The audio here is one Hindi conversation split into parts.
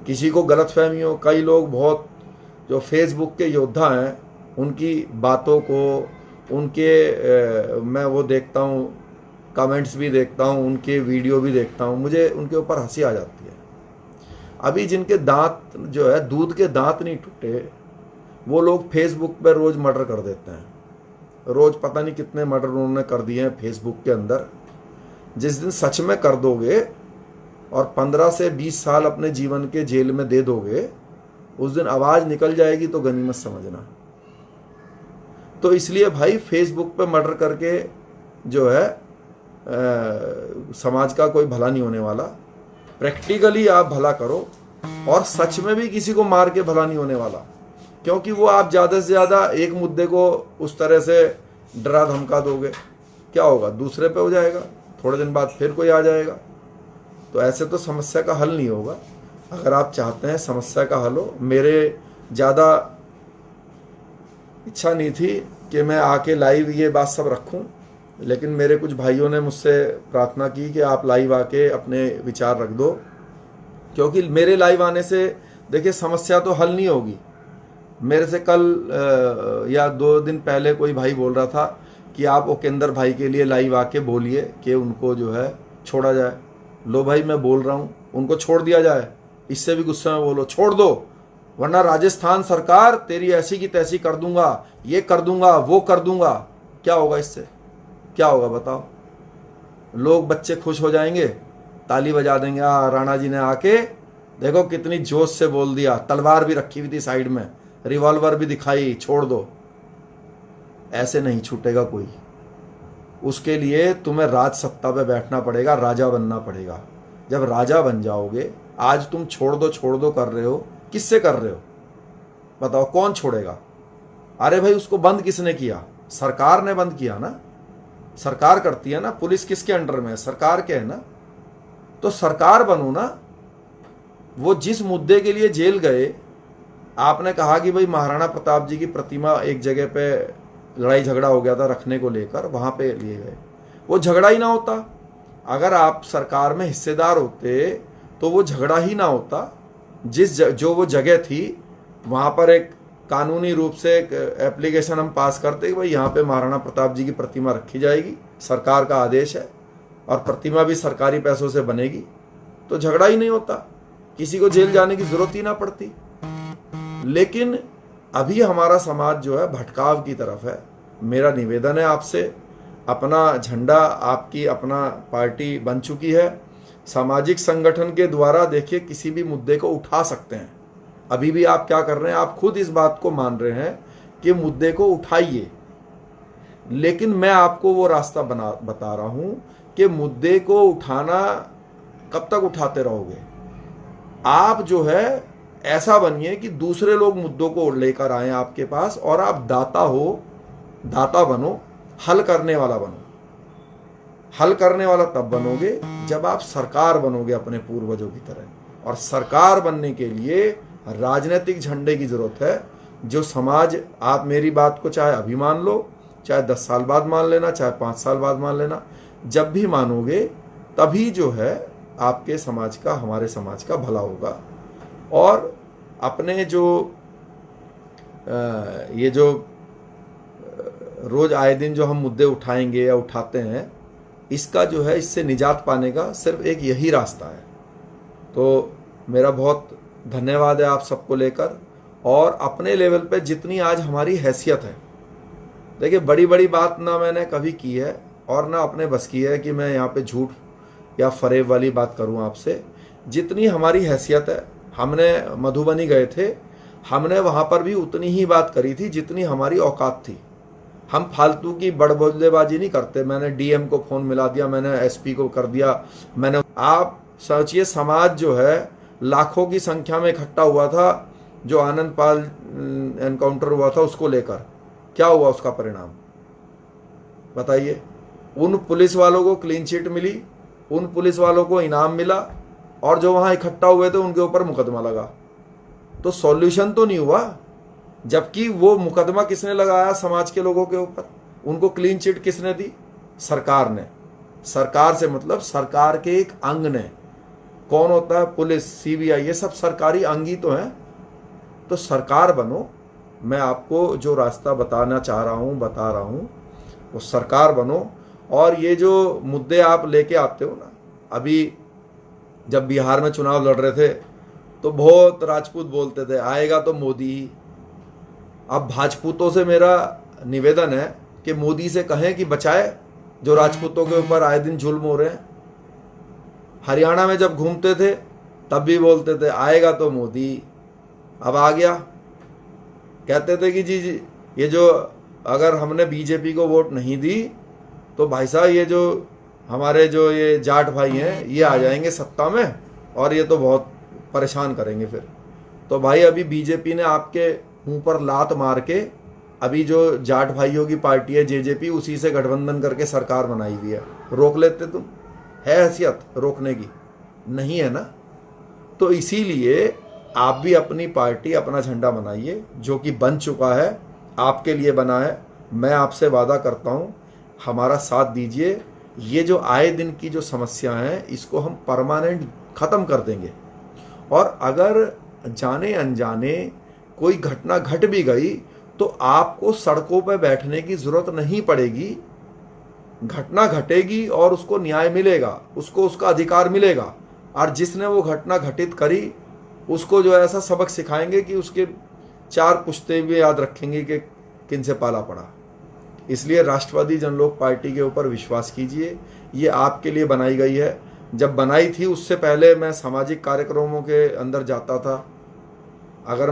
किसी को गलतफहमी हो, कई लोग बहुत जो फेसबुक के योद्धा हैं उनकी बातों को, मैं वो देखता हूँ, कमेंट्स भी देखता हूँ, उनके वीडियो भी देखता हूँ, मुझे उनके ऊपर हंसी आ जाती है। अभी जिनके दांत जो है, दूध के दांत नहीं टूटे, वो लोग फेसबुक पे रोज मर्डर कर देते हैं। रोज पता नहीं कितने मर्डर उन्होंने कर दिए हैं फेसबुक के अंदर। जिस दिन सच में कर दोगे और 15 से 20 साल अपने जीवन के जेल में दे दोगे, उस दिन आवाज निकल जाएगी तो गनीमत समझना। तो इसलिए भाई फेसबुक पे मर्डर करके जो है समाज का कोई भला नहीं होने वाला। प्रैक्टिकली आप भला करो, और सच में भी किसी को मार के भला नहीं होने वाला, क्योंकि वो आप ज्यादा से ज्यादा एक मुद्दे को उस तरह से डरा धमका दोगे, क्या होगा, दूसरे पे हो जाएगा, थोड़े दिन बाद फिर कोई आ जाएगा। तो ऐसे तो समस्या का हल नहीं होगा। अगर आप चाहते हैं समस्या का हल हो, मेरे ज़्यादा इच्छा नहीं थी कि मैं आके लाइव ये बात सब रखूं, लेकिन मेरे कुछ भाइयों ने मुझसे प्रार्थना की कि आप लाइव आके अपने विचार रख दो, क्योंकि मेरे लाइव आने से देखिए समस्या तो हल नहीं होगी। मेरे से कल या 2 दिन पहले कोई भाई बोल रहा था कि आप उपेंद्र भाई के लिए लाइव आके बोलिए कि उनको जो है छोड़ा जाए। लो भाई, मैं बोल रहा हूँ, उनको छोड़ दिया जाए। इससे भी गुस्से में बोलो, छोड़ दो, वरना राजस्थान सरकार तेरी ऐसी की तैसी कर दूंगा, ये कर दूंगा, वो कर दूंगा। क्या होगा इससे, क्या होगा बताओ? लोग, बच्चे खुश हो जाएंगे, ताली बजा देंगे, राणा जी ने आके देखो कितनी जोश से बोल दिया, तलवार भी रखी हुई थी साइड में, रिवॉल्वर भी दिखाई, छोड़ दो। ऐसे नहीं छूटेगा कोई। उसके लिए तुम्हें राज सत्ता पे बैठना पड़ेगा, राजा बनना पड़ेगा। जब राजा बन जाओगे, आज तुम छोड़ दो कर रहे हो, किससे कर रहे हो बताओ? कौन छोड़ेगा? अरे भाई, उसको बंद किसने किया? सरकार ने बंद किया ना, सरकार करती है ना। पुलिस किसके अंडर में है? सरकार के है ना। तो सरकार बनो ना। वो जिस मुद्दे के लिए जेल गए, आपने कहा कि भाई महाराणा प्रताप जी की प्रतिमा एक जगह पे लड़ाई झगड़ा हो गया था रखने को लेकर, वहां पे लिए गए, वो झगड़ा ही ना होता। अगर आप सरकार में हिस्सेदार होते तो वो झगड़ा ही ना होता। जो वो जगह थी, वहां पर एक कानूनी रूप से एक एप्लीकेशन हम पास करते कि भाई यहाँ पे महाराणा प्रताप जी की प्रतिमा रखी जाएगी, सरकार का आदेश है, और प्रतिमा भी सरकारी पैसों से बनेगी, तो झगड़ा ही नहीं होता, किसी को जेल जाने की जरूरत ही ना पड़ती। लेकिन अभी हमारा समाज जो है भटकाव की तरफ है। मेरा निवेदन है आपसे, अपना झंडा, आपकी अपना पार्टी बन चुकी है, सामाजिक संगठन के द्वारा देखिए किसी भी मुद्दे को उठा सकते हैं। अभी भी आप क्या कर रहे हैं, आप खुद इस बात को मान रहे हैं कि मुद्दे को उठाइए, लेकिन मैं आपको वो रास्ता बता रहा हूं कि मुद्दे को उठाना कब तक उठाते रहोगे? आप जो है ऐसा बनिए कि दूसरे लोग मुद्दों को लेकर आए आपके पास, और आप दाता हो, दाता बनो, हल करने वाला बनो। हल करने वाला तब बनोगे जब आप सरकार बनोगे अपने पूर्वजों की तरह। और सरकार बनने के लिए राजनीतिक झंडे की जरूरत है। जो समाज, आप मेरी बात को चाहे अभी मान लो, चाहे 10 साल बाद मान लेना, चाहे 5 साल बाद मान लेना, जब भी मानोगे तभी जो है आपके समाज का, हमारे समाज का भला होगा। और अपने जो ये जो रोज आए दिन जो हम मुद्दे उठाएंगे या उठाते हैं, इसका जो है, इससे निजात पाने का सिर्फ एक यही रास्ता है। तो मेरा बहुत धन्यवाद है आप सबको लेकर, और अपने लेवल पे जितनी आज हमारी हैसियत है, देखिए बड़ी बड़ी बात ना मैंने कभी की है और ना अपने बस की है कि मैं यहाँ पे झूठ या फरेब वाली बात करूँ आपसे। जितनी हमारी हैसियत है, हमने मधुबनी गए थे, हमने वहाँ पर भी उतनी ही बात करी थी जितनी हमारी औकात थी। हम फालतू की बड़बोलेबाजी नहीं करते। मैंने डीएम को फोन मिला दिया, मैंने एसपी को कर दिया, मैंने, आप सोचिए समाज जो है लाखों की संख्या में इकट्ठा हुआ था, जो आनंद पाल एनकाउंटर हुआ था उसको लेकर, क्या हुआ उसका परिणाम बताइए? उन पुलिस वालों को क्लीन चिट मिली, उन पुलिस वालों को इनाम मिला, और जो वहां इकट्ठा हुए थे उनके ऊपर मुकदमा लगा। तो सॉल्यूशन तो नहीं हुआ, जबकि वो मुकदमा किसने लगाया? समाज के लोगों के ऊपर। उनको क्लीन चिट किसने दी? सरकार ने। सरकार से मतलब सरकार के एक अंग ने। कौन होता है? पुलिस, सीबीआई, ये सब सरकारी अंग ही तो हैं। तो सरकार बनो। मैं आपको जो रास्ता बताना चाह रहा हूँ, बता रहा हूँ, वो सरकार बनो। और ये जो मुद्दे आप लेके आते हो ना, अभी जब बिहार में चुनाव लड़ रहे थे तो बहुत राजपूत बोलते थे आएगा तो मोदी ही। अब भाजपूतों से मेरा निवेदन है कि मोदी से कहें कि बचाए जो राजपूतों के ऊपर आए दिन जुल्म हो रहे हैं। हरियाणा में जब घूमते थे तब भी बोलते थे आएगा तो मोदी। अब आ गया, कहते थे कि जी ये जो अगर हमने बीजेपी को वोट नहीं दी तो भाई साहब ये जो हमारे जो ये जाट भाई हैं ये आ जाएंगे सत्ता में और ये तो बहुत परेशान करेंगे फिर। तो भाई अभी बीजेपी ने आपके मुंह पर लात मार के अभी जो जाट भाइयों की पार्टी है जेजेपी, उसी से गठबंधन करके सरकार बनाई हुई है। रोक लेते तुम? है हैसियत रोकने की? नहीं है ना। तो इसीलिए आप भी अपनी पार्टी, अपना झंडा बनाइए जो कि बन चुका है, आपके लिए बना है। मैं आपसे वादा करता हूं हमारा साथ दीजिए। ये जो आए दिन की जो समस्या है इसको हम परमानेंट खत्म कर देंगे। और अगर जाने अनजाने कोई घटना घट भी गई तो आपको सड़कों पर बैठने की जरूरत नहीं पड़ेगी। घटना घटेगी और उसको न्याय मिलेगा, उसको उसका अधिकार मिलेगा। और जिसने वो घटना घटित करी उसको जो ऐसा सबक सिखाएंगे कि उसके 4 पुश्ते भी याद रखेंगे कि किन से पाला पड़ा। इसलिए राष्ट्रवादी जनलोक पार्टी के ऊपर विश्वास कीजिए। ये आपके लिए बनाई गई है। जब बनाई थी उससे पहले मैं सामाजिक कार्यक्रमों के अंदर जाता था। अगर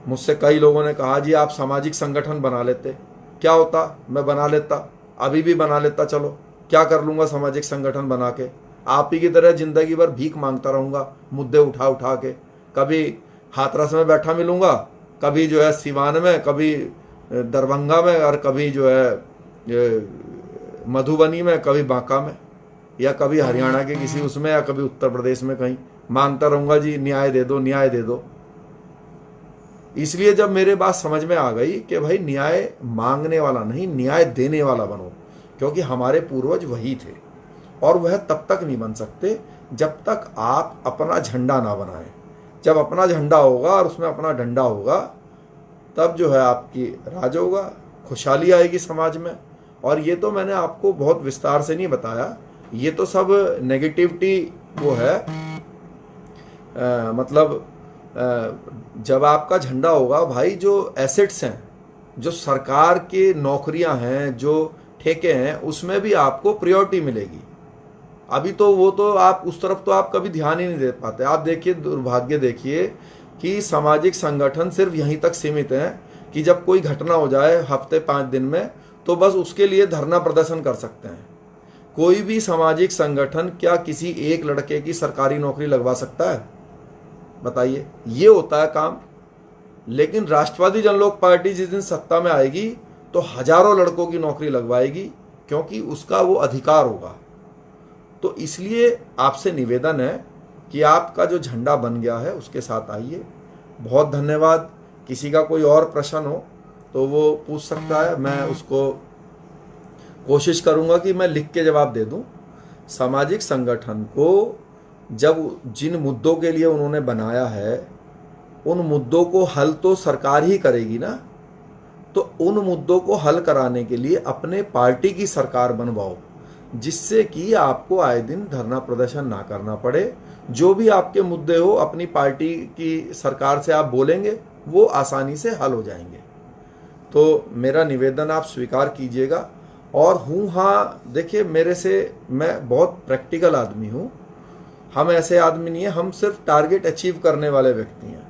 मुझसे कई लोगों ने कहा जी आप सामाजिक संगठन बना लेते, क्या होता? मैं बना लेता, अभी भी बना लेता। चलो क्या कर लूंगा सामाजिक संगठन बना के? आप ही की तरह जिंदगी भर भीख मांगता रहूंगा मुद्दे उठा उठा के। कभी हाथरस में बैठा मिलूंगा, कभी जो है सिवान में, कभी दरभंगा में, और कभी जो है मधुबनी में, कभी बांका में, या कभी हरियाणा के किसी उसमें, या कभी उत्तर प्रदेश में कहीं मांगता रहूंगा जी न्याय दे दो, न्याय दे दो। इसलिए जब मेरे बात समझ में आ गई कि भाई न्याय मांगने वाला नहीं, न्याय देने वाला बनो, क्योंकि हमारे पूर्वज वही थे। और वह तब तक नहीं बन सकते जब तक आप अपना झंडा ना बनाएं। जब अपना झंडा होगा और उसमें अपना डंडा होगा तब जो है आपकी राज होगा, खुशहाली आएगी समाज में। और ये तो मैंने आपको बहुत विस्तार से नहीं बताया, ये तो सब नेगेटिविटी वो है। मतलब जब आपका झंडा होगा भाई, जो एसेट्स हैं, जो सरकार की नौकरियां हैं, जो ठेके हैं, उसमें भी आपको प्रायोरिटी मिलेगी। अभी तो वो तो आप उस तरफ तो आप कभी ध्यान ही नहीं दे पाते। आप देखिए, दुर्भाग्य देखिए कि सामाजिक संगठन सिर्फ यहीं तक सीमित है कि जब कोई घटना हो जाए हफ्ते 5 दिन में तो बस उसके लिए धरना प्रदर्शन कर सकते हैं। कोई भी सामाजिक संगठन क्या किसी एक लड़के की सरकारी नौकरी लगवा सकता है? बताइए, ये होता है काम। लेकिन राष्ट्रवादी जनलोक पार्टी जिस दिन सत्ता में आएगी तो हजारों लड़कों की नौकरी लगवाएगी, क्योंकि उसका वो अधिकार होगा। तो इसलिए आपसे निवेदन है कि आपका जो झंडा बन गया है उसके साथ आइए। बहुत धन्यवाद। किसी का कोई और प्रश्न हो तो वो पूछ सकता है, मैं उसको कोशिश करूंगा कि मैं लिख के जवाब दे दूं। सामाजिक संगठन को जब जिन मुद्दों के लिए उन्होंने बनाया है उन मुद्दों को हल तो सरकार ही करेगी ना। तो उन मुद्दों को हल कराने के लिए अपने पार्टी की सरकार बनवाओ, जिससे कि आपको आए दिन धरना प्रदर्शन ना करना पड़े। जो भी आपके मुद्दे हो अपनी पार्टी की सरकार से आप बोलेंगे, वो आसानी से हल हो जाएंगे। तो मेरा निवेदन आप स्वीकार कीजिएगा। और हाँ, देखिए मेरे से, मैं बहुत प्रैक्टिकल आदमी हूँ। हम ऐसे आदमी नहीं है, हम सिर्फ टारगेट अचीव करने वाले व्यक्ति हैं।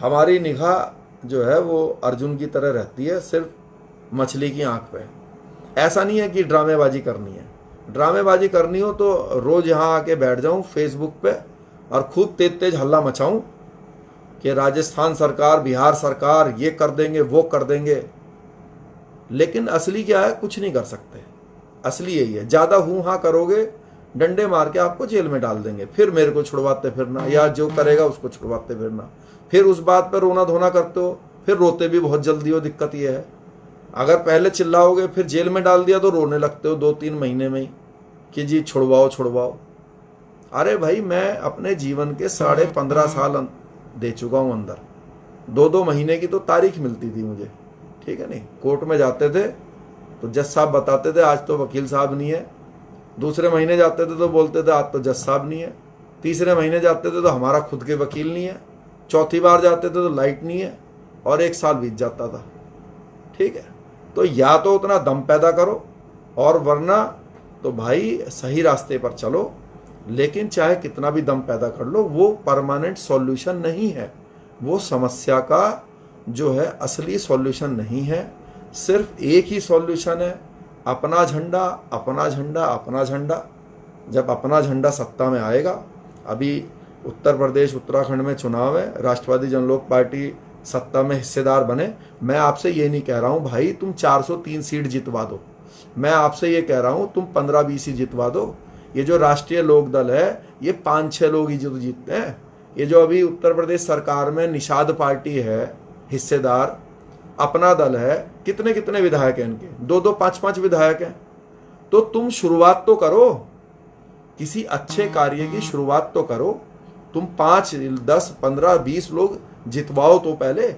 हमारी निगाह जो है वो अर्जुन की तरह रहती है, सिर्फ मछली की आंख पे। ऐसा नहीं है कि ड्रामेबाजी करनी है। ड्रामेबाजी करनी हो तो रोज यहाँ आके बैठ जाऊं फेसबुक पे और खूब तेज तेज हल्ला मचाऊं कि राजस्थान सरकार, बिहार सरकार ये कर देंगे, वो कर देंगे। लेकिन असली क्या है? कुछ नहीं कर सकते। असली यही है, ज्यादा हूं हाँ करोगे डंडे मार के आपको जेल में डाल देंगे, फिर मेरे को छुड़वाते फिरना, या जो करेगा उसको छुड़वाते फिरना। फिर उस बात पर रोना धोना करते हो, फिर रोते भी बहुत जल्दी हो। दिक्कत यह है, अगर पहले चिल्लाओगे फिर जेल में डाल दिया तो रोने लगते हो 2-3 महीने में ही कि जी छुड़वाओ छुड़वाओ। अरे भाई, मैं अपने जीवन के 15.5 साल दे चुका हूं अंदर। 2-2 महीने की तो तारीख मिलती थी मुझे, ठीक है नहीं। कोर्ट में जाते थे तो जज साहब बताते थे आज तो वकील साहब नहीं है। दूसरे महीने जाते थे तो बोलते थे आज तो जज साहब नहीं है। तीसरे महीने जाते थे तो हमारा खुद के वकील नहीं है। चौथी बार जाते थे तो लाइट नहीं है, और 1 साल बीत जाता था, ठीक है। तो या तो उतना दम पैदा करो, और वरना तो भाई सही रास्ते पर चलो। लेकिन चाहे कितना भी दम पैदा कर लो, वो परमानेंट सॉल्यूशन नहीं है, वो समस्या का जो है असली सॉल्यूशन नहीं है। सिर्फ एक ही सॉल्यूशन है, अपना झंडा, अपना झंडा, अपना झंडा। जब अपना झंडा सत्ता में आएगा, अभी उत्तर प्रदेश उत्तराखंड में चुनाव है, राष्ट्रवादी जनलोक पार्टी सत्ता में हिस्सेदार बने। मैं आपसे ये नहीं कह रहा हूं भाई तुम 403 सीट जितवा दो, मैं आपसे ये कह रहा हूं तुम 15-20 ही जितवा दो। ये जो राष्ट्रीय लोक दल है, ये 5-6 लोग ही जो जीतते हैं। ये जो अभी उत्तर प्रदेश सरकार में निषाद पार्टी है हिस्सेदार, अपना दल है, कितने कितने विधायक हैं इनके, 2-2, 5-5 विधायक हैं। तो तुम शुरुआत तो करो, किसी अच्छे कार्य की शुरुआत तो करो। तुम 5, 10, 15, 20 लोग जितवाओ तो पहले।